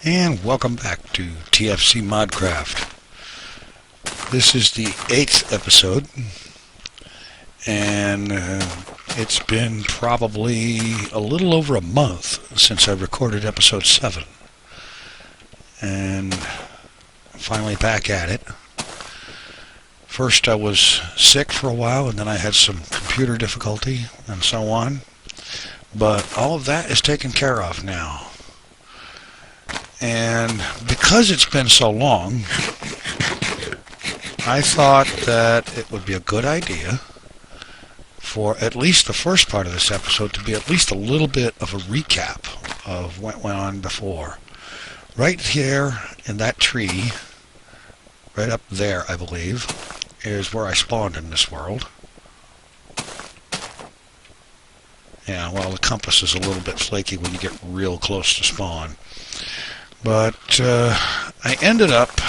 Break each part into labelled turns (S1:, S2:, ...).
S1: And welcome back to TFC Modcraft. This is the 8th episode, and it's been probably a little over a month since I recorded episode 7. And I'm finally back at it. First I was sick for a while, and then I had some computer difficulty and so on. But all of that is taken care of now. And because it's been so long, I thought that it would be a good idea for at least the first part of this episode to be at least a little bit of a recap of what went on before. Right here in that tree, right up there I believe, is where I spawned in this world. Yeah, well, the compass is a little bit flaky when you get real close to spawn. But I ended up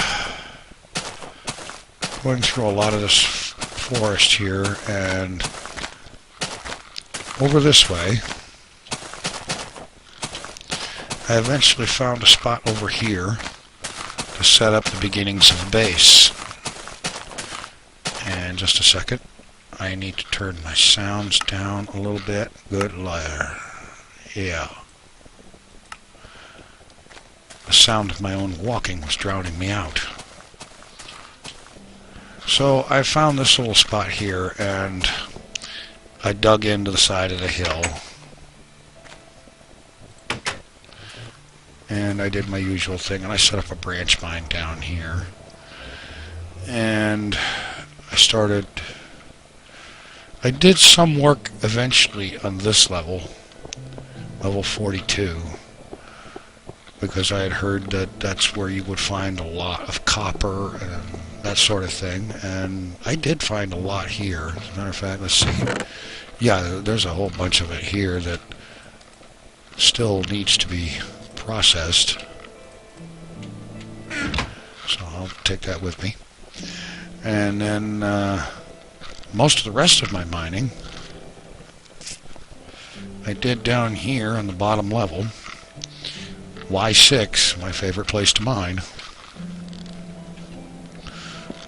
S1: going through a lot of this forest here and over this way. I eventually found a spot over here to set up the beginnings of the base. And just a second, I need to turn my sounds down a little bit. Good liar. Yeah. The sound of my own walking was drowning me out. So I found this little spot here, and I dug into the side of the hill. And I did my usual thing, and I set up a branch mine down here. And I did some work eventually on this level, level 42. Because I had heard that that's where you would find a lot of copper and that sort of thing. And I did find a lot here. As a matter of fact, let's see. Yeah, there's a whole bunch of it here that still needs to be processed. So I'll take that with me. And then most of the rest of my mining I did down here on the bottom level. Y6, my favorite place to mine,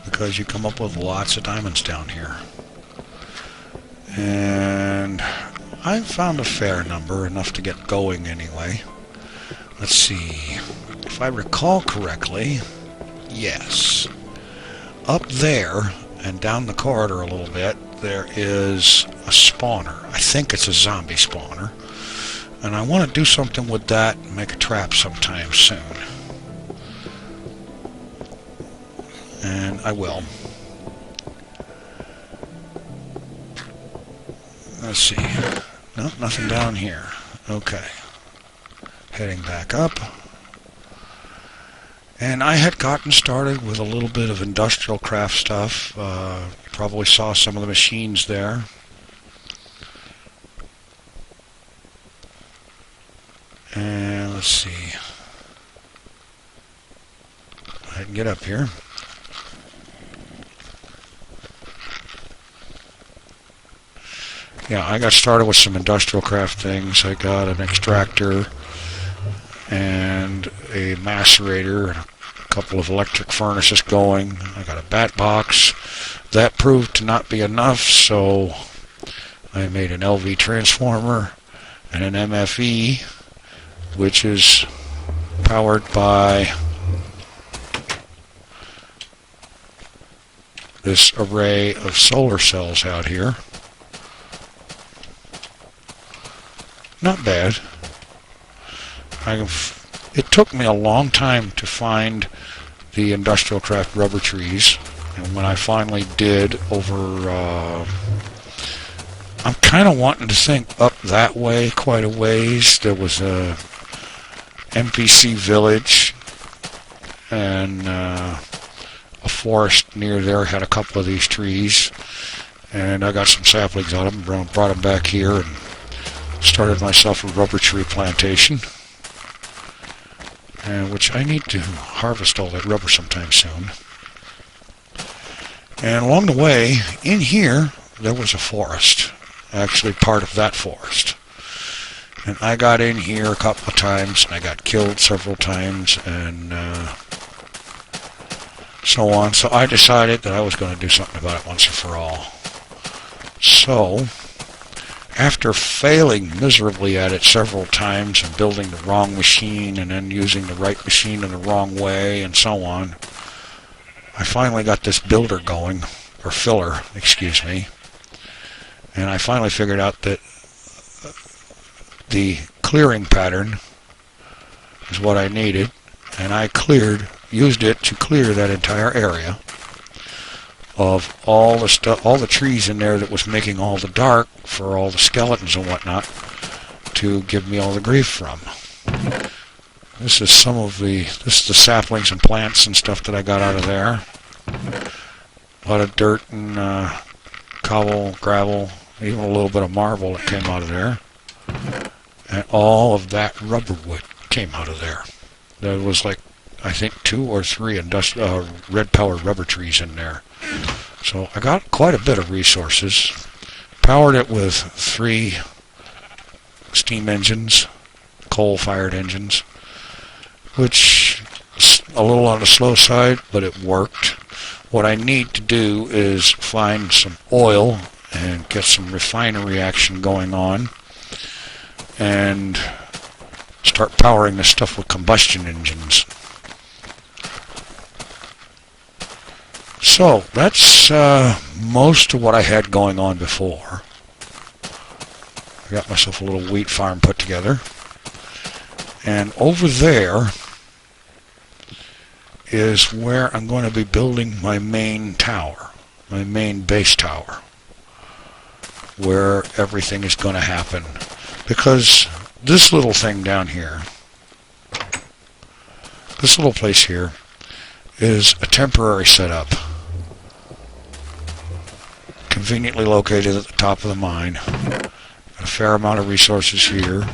S1: because you come up with lots of diamonds down here. And I found a fair number, enough to get going anyway. Let's see, if I recall correctly, yes. Up there, and down the corridor a little bit, there is a spawner. I think it's a zombie spawner. And I want to do something with that and make a trap sometime soon. And I will. Let's see. Nope, nothing down here. Okay. Heading back up. And I had gotten started with a little bit of industrial craft stuff. You probably saw some of the machines there. And let's see. I can get up here. Yeah, I got started with some industrial craft things. I got an extractor and a macerator and a couple of electric furnaces going. I got a bat box. That proved to not be enough, so I made an LV transformer and an MFE, which is powered by this array of solar cells out here. Not bad. It took me a long time to find the industrial craft rubber trees, and when I finally did I'm kind of wanting to think up that way quite a ways. There was a NPC village, and a forest near there had a couple of these trees, and I got some saplings on them and brought them back here and started myself a rubber tree plantation, which I need to harvest all that rubber sometime soon. And along the way, in here, there was a forest, actually part of that forest. And I got in here a couple of times, and I got killed several times, and so on. So I decided that I was going to do something about it once and for all. So, after failing miserably at it several times and building the wrong machine and then using the right machine in the wrong way and so on, I finally got this builder going, or filler, excuse me, and I finally figured out that the clearing pattern is what I needed, and I used it to clear that entire area of all the stuff, all the trees in there that was making all the dark for all the skeletons and whatnot to give me all the grief from. This is the saplings and plants and stuff that I got out of there. A lot of dirt and cobble, gravel, even a little bit of marble that came out of there. And all of that rubber wood came out of there. There was like, I think 2 or 3 red powered rubber trees in there. So I got quite a bit of resources. Powered it with 3 steam engines, coal-fired engines, which is a little on the slow side, but it worked. What I need to do is find some oil and get some refinery action going on and start powering this stuff with combustion engines. So that's most of what I had going on before. I got myself a little wheat farm put together. And over there is where I'm going to be building my main tower, my main base tower, where everything is going to happen. Because this little thing down here, this little place here, is a temporary setup, conveniently located at the top of the mine. A fair amount of resources here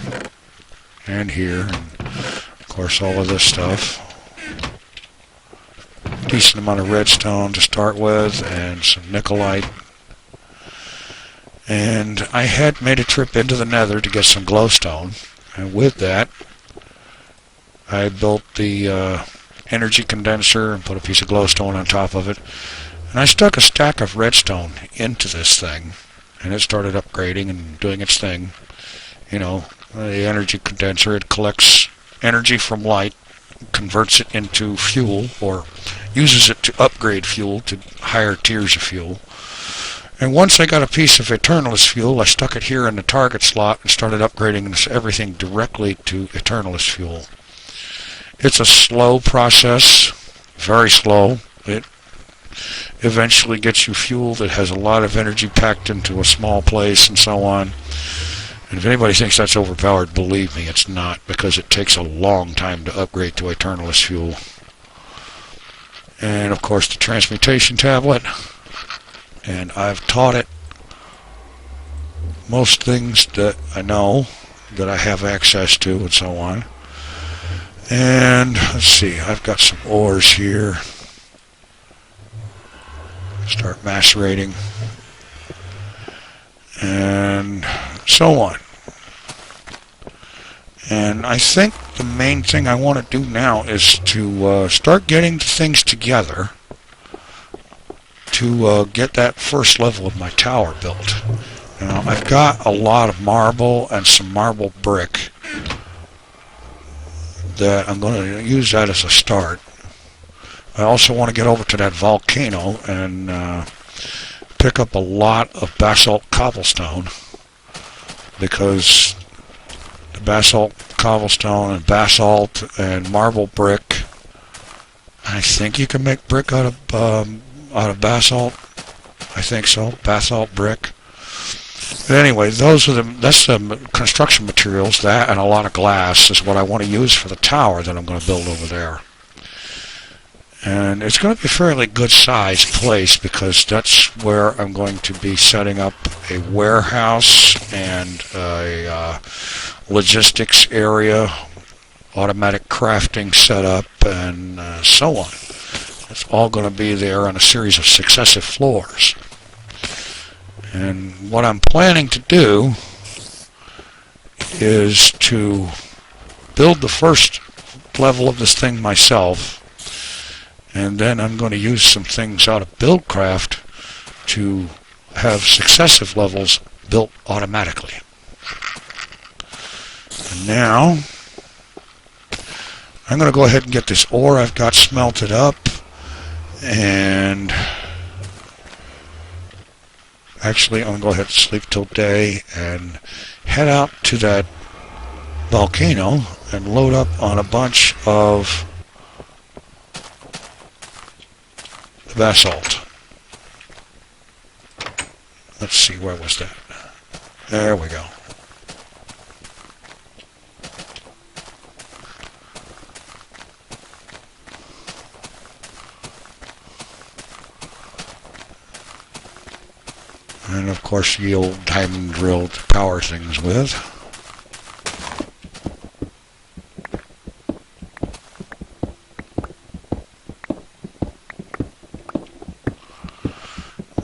S1: and here, and of course all of this stuff. Decent amount of redstone to start with, and some nickelite. And I had made a trip into the nether to get some glowstone, and with that I built the energy condenser and put a piece of glowstone on top of it. And I stuck a stack of redstone into this thing, and it started upgrading and doing its thing. You know, the energy condenser, it collects energy from light, converts it into fuel, or uses it to upgrade fuel to higher tiers of fuel. And once I got a piece of Eternalist fuel, I stuck it here in the target slot and started upgrading everything directly to Eternalist fuel. It's a slow process, very slow. It eventually gets you fuel that has a lot of energy packed into a small place and so on. And if anybody thinks that's overpowered, believe me, it's not, because it takes a long time to upgrade to Eternalist fuel. And of course the transmutation tablet. And I've taught it most things that I know, that I have access to, and so on. And let's see, I've got some ores here. Start macerating. And so on. And I think the main thing I want to do now is to start getting things together to get that first level of my tower built. Now, I've got a lot of marble and some marble brick that I'm going to use that as a start. I also want to get over to that volcano and pick up a lot of basalt cobblestone, because the basalt cobblestone and basalt and marble brick, I think you can make brick out of basalt. I think so, basalt brick. But anyway, that's the construction materials. That and a lot of glass is what I want to use for the tower that I'm going to build over there. And it's going to be a fairly good sized place, because that's where I'm going to be setting up a warehouse and a logistics area, automatic crafting setup, and so on. It's all going to be there on a series of successive floors. And what I'm planning to do is to build the first level of this thing myself, and then I'm going to use some things out of Buildcraft to have successive levels built automatically. And now I'm going to go ahead and get this ore I've got smelted up, and actually I'm going to go ahead and sleep till day and head out to that volcano and load up on a bunch of basalt. Let's see, where was that? There we go. And of course the old diamond drill to power things with.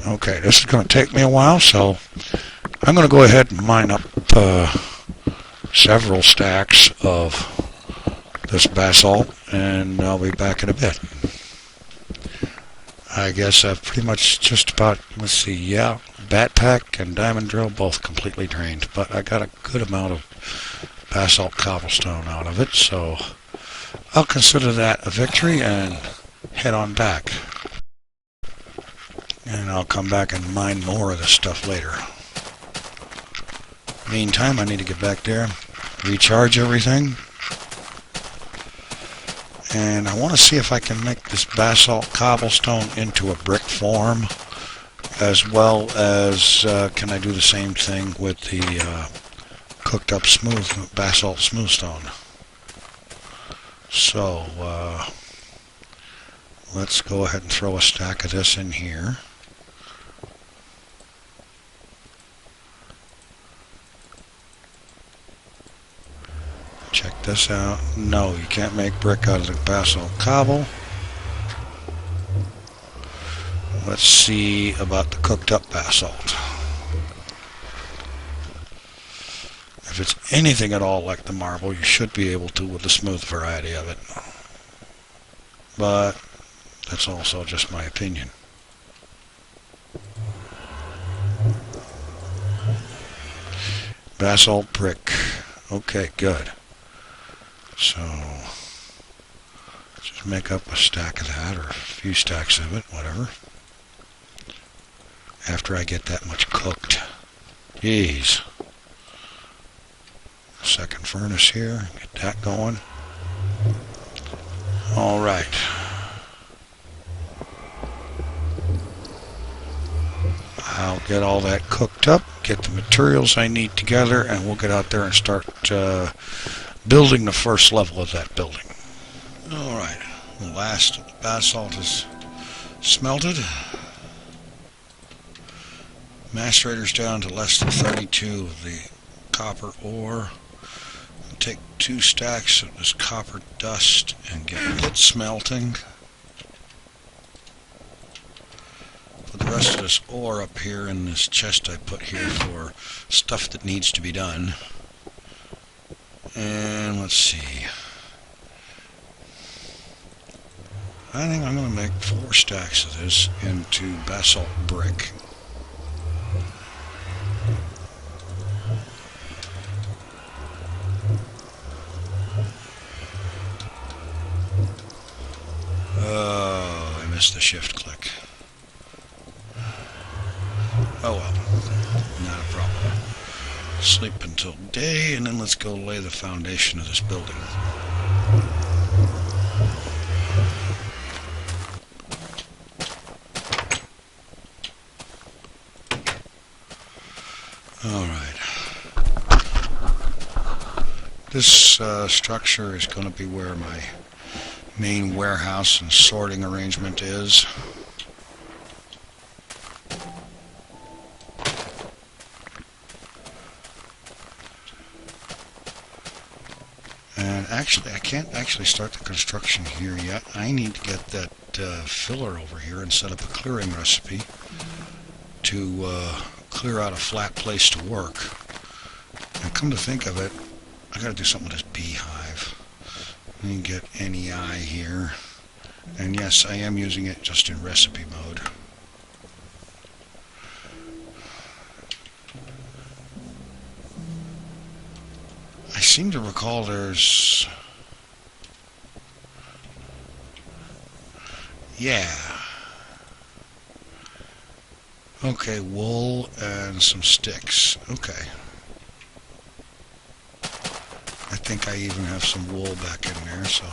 S1: Okay, this is going to take me a while, so I'm going to go ahead and mine up several stacks of this basalt, and I'll be back in a bit. I guess I've pretty much just about, let's see, yeah, backpack and diamond drill both completely drained, but I got a good amount of basalt cobblestone out of it, so I'll consider that a victory and head on back. And I'll come back and mine more of this stuff later. Meantime, I need to get back there, recharge everything. And I want to see if I can make this basalt cobblestone into a brick form, as well as can I do the same thing with the cooked up smooth basalt smooth stone. So let's go ahead and throw a stack of this in here. Check this out. No, you can't make brick out of the basalt cobble. Let's see about the cooked up basalt. If it's anything at all like the marble, you should be able to with the smooth variety of it. But that's also just my opinion. Basalt brick. Okay, good. So just make up a stack of that, or a few stacks of it, whatever. After I get that much cooked. Jeez. Second furnace here, get that going. Alright. I'll get all that cooked up, get the materials I need together, and we'll get out there and start building the first level of that building. Alright, the last basalt is smelted. Macerator's down to less than 32 of the copper ore. I'll take 2 stacks of this copper dust and get it smelting. Put the rest of this ore up here in this chest I put here for stuff that needs to be done. And let's see. I think I'm going to make 4 stacks of this into basalt brick. Oh, I missed the shift click. Oh well, not a problem. Sleep until day, and then let's go lay the foundation of this building. Alright. This structure is going to be where my main warehouse and sorting arrangement is. And actually, I can't actually start the construction here yet. I need to get that filler over here and set up a clearing recipe to clear out a flat place to work. And come to think of it, I gotta do something with this beehive. Let me get NEI here. And yes, I am using it just in recipe mode. I seem to recall there's... Yeah. Okay, wool and some sticks. Okay. I think I even have some wool back in there, so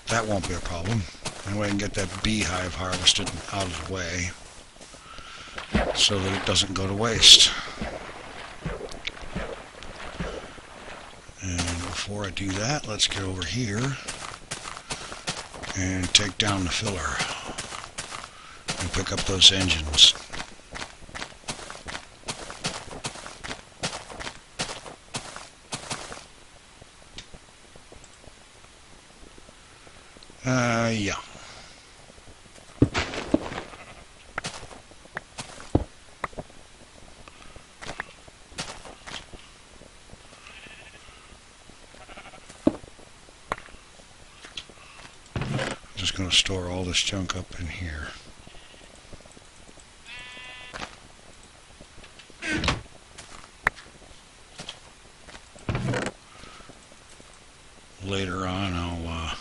S1: that won't be a problem. Anyway, I can get that beehive harvested out of the way so that it doesn't go to waste. And before I do that, let's get over here and take down the filler and pick up those engines. Yeah. Just going to store all this junk up in here. Later on, I'll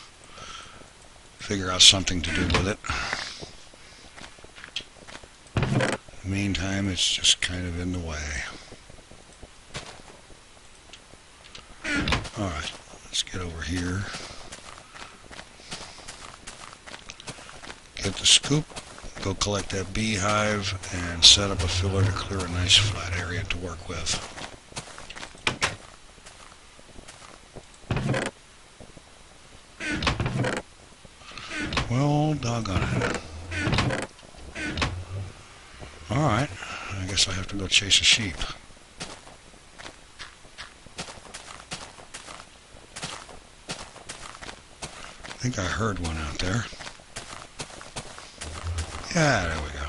S1: figure out something to do with it. In the meantime, it's just kind of in the way. Alright, let's get over here. Get the scoop, go collect that beehive, and set up a filler to clear a nice flat area to work with. Well, doggone it. Alright, I guess I have to go chase a sheep. I think I heard one out there. Yeah, there we go.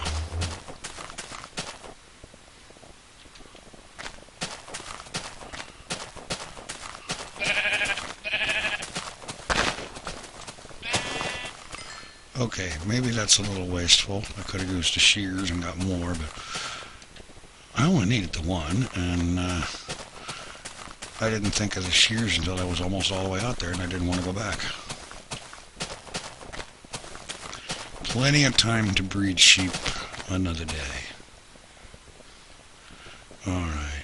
S1: Okay, maybe that's a little wasteful. I could have used the shears and got more, but I only needed the one, and I didn't think of the shears until I was almost all the way out there, and I didn't want to go back. Plenty of time to breed sheep another day. Alright.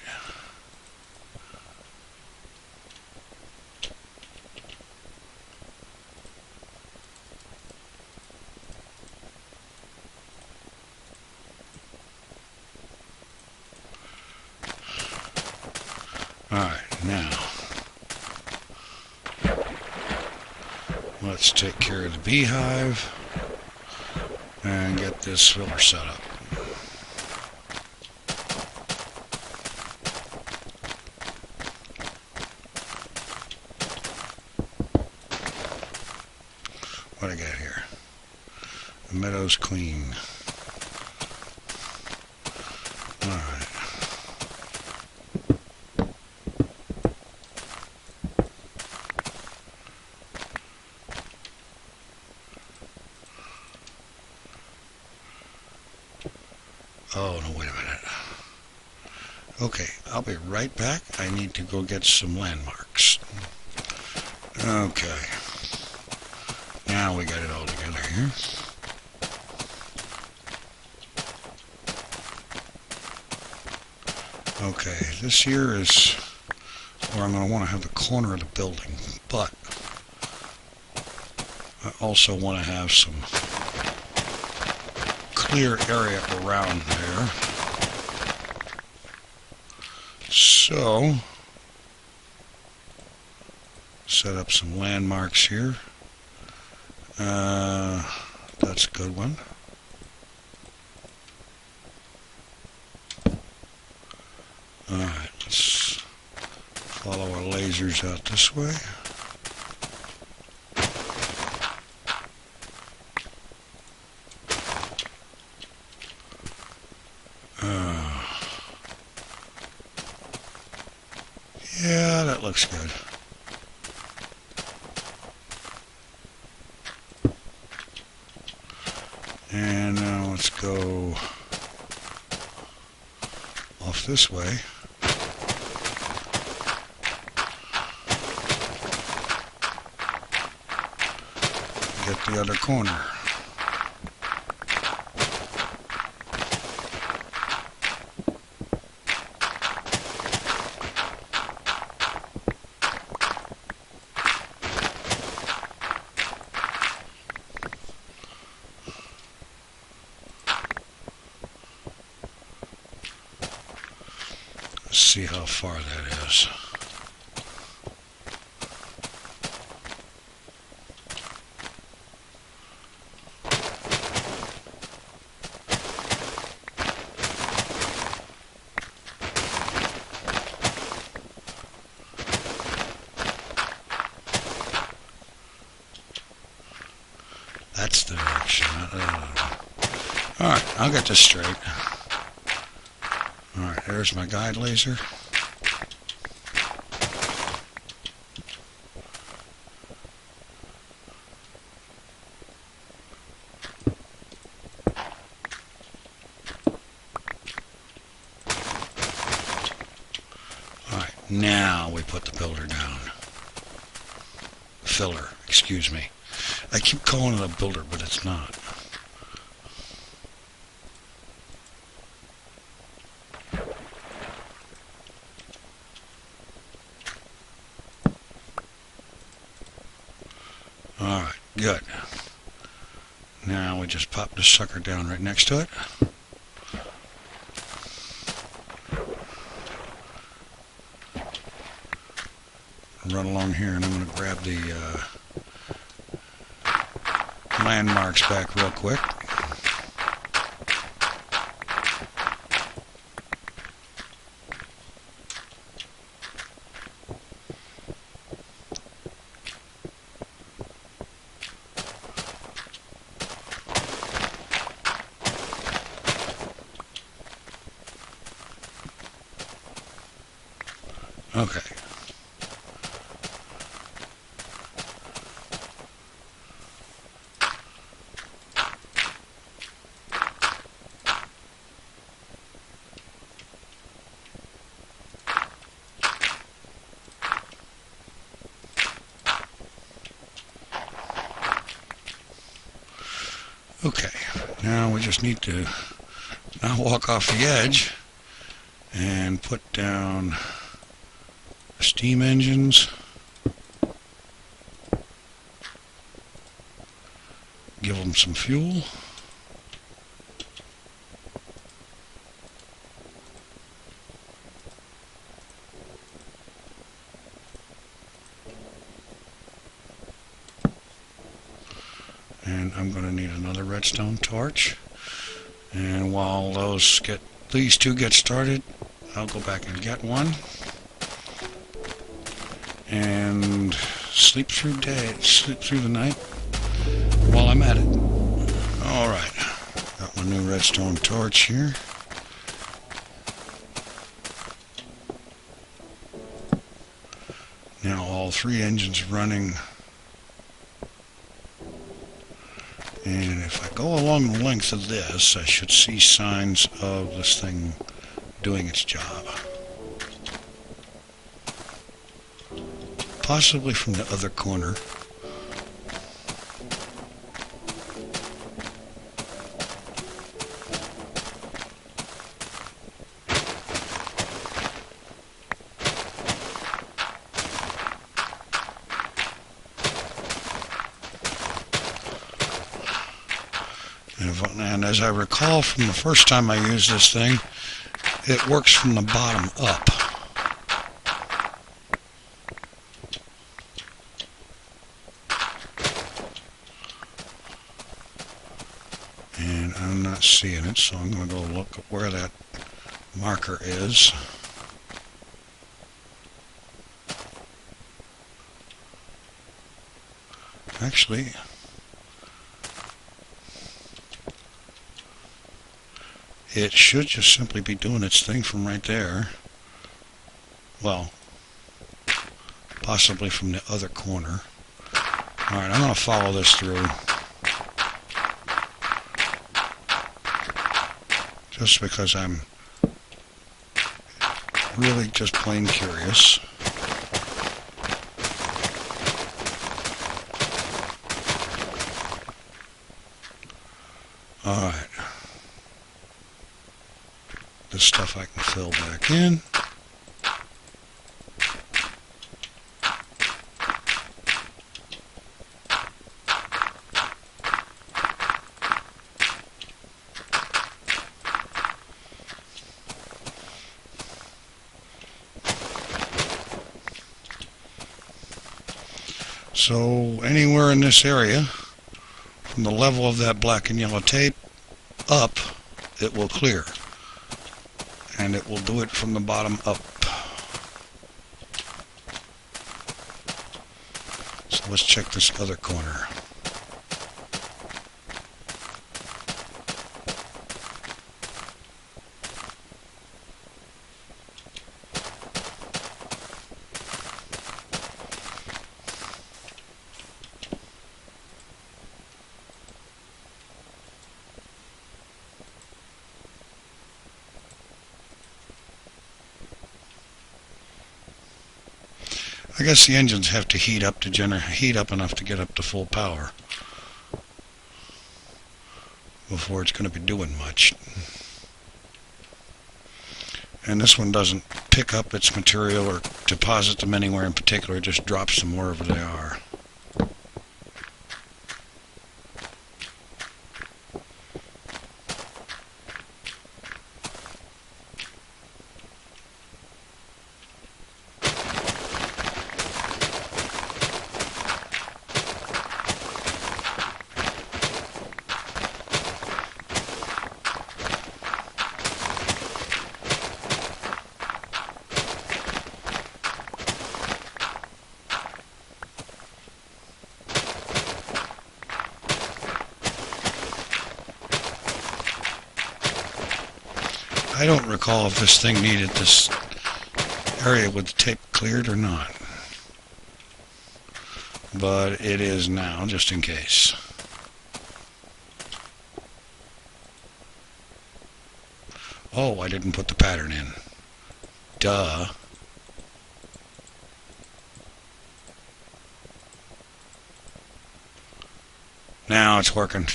S1: Alright, now let's take care of the beehive and get this filler set up. What do I got here? The meadow's clean. Alright. Oh, no, wait a minute. Okay, I'll be right back. I need to go get some landmarks. Okay. Now we got it all together here. Okay, this here is where I'm going to want to have the corner of the building, but I also want to have some clear area around there. So, set up some landmarks here. That's a good one. Alright, let's follow our lasers out this way. that looks good. And now let's go off this way. Get the other corner. Let's see how far that is. That's the direction. Alright, I'll get this straight. Alright, there's my guide laser. Alright, now we put the builder down. Filler, excuse me. I keep calling it a builder, but it's not. Alright, good. Now we just pop this sucker down right next to it. Run along here, and I'm going to grab the landmarks back real quick. Okay. Okay, now we just need to now walk off the edge and put down the steam engines. Give them some fuel. And I'm going to need another redstone torch. And while these two get started, I'll go back and get one. And sleep through the night while I'm at it. Alright, got my new redstone torch here. Now all three engines running. And if I go along the length of this, I should see signs of this thing doing its job. Possibly from the other corner. And as I recall from the first time I used this thing, it works from the bottom up. And I'm not seeing it, so I'm going to go look at where that marker is. Actually, it should just simply be doing its thing from right there. Well, possibly from the other corner. Alright, I'm going to follow this through. Just because I'm really just plain curious. Alright. This stuff I can fill back in. So anywhere in this area, from the level of that black and yellow tape up, it will clear. And it will do it from the bottom up. So let's check this other corner. I guess the engines have to heat up enough to get up to full power before it's going to be doing much. And this one doesn't pick up its material or deposit them anywhere in particular, it just drops them wherever they are. I don't recall if this thing needed this area with the tape cleared or not, but it is now, just in case. Oh, I didn't put the pattern in. Duh. Now it's working.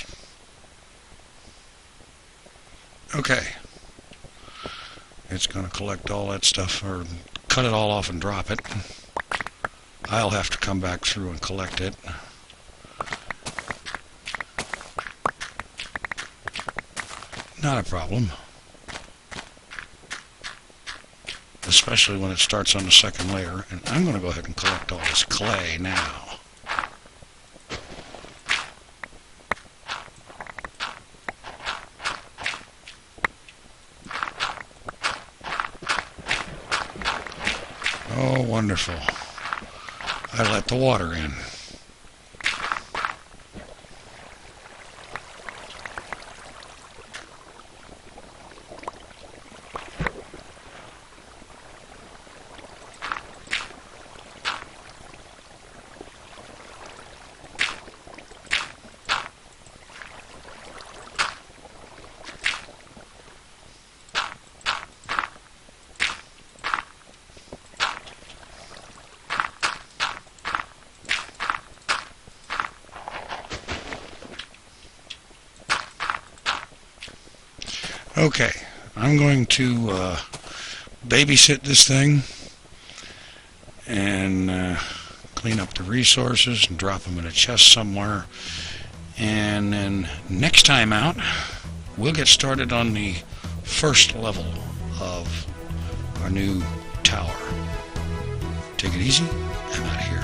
S1: Okay. It's going to collect all that stuff, or cut it all off and drop it. I'll have to come back through and collect it. Not a problem. Especially when it starts on the second layer. And I'm going to go ahead and collect all this clay now. Oh, wonderful. I let the water in. Okay, I'm going to babysit this thing and clean up the resources and drop them in a chest somewhere. And then next time out, we'll get started on the first level of our new tower. Take it easy. I'm out of here.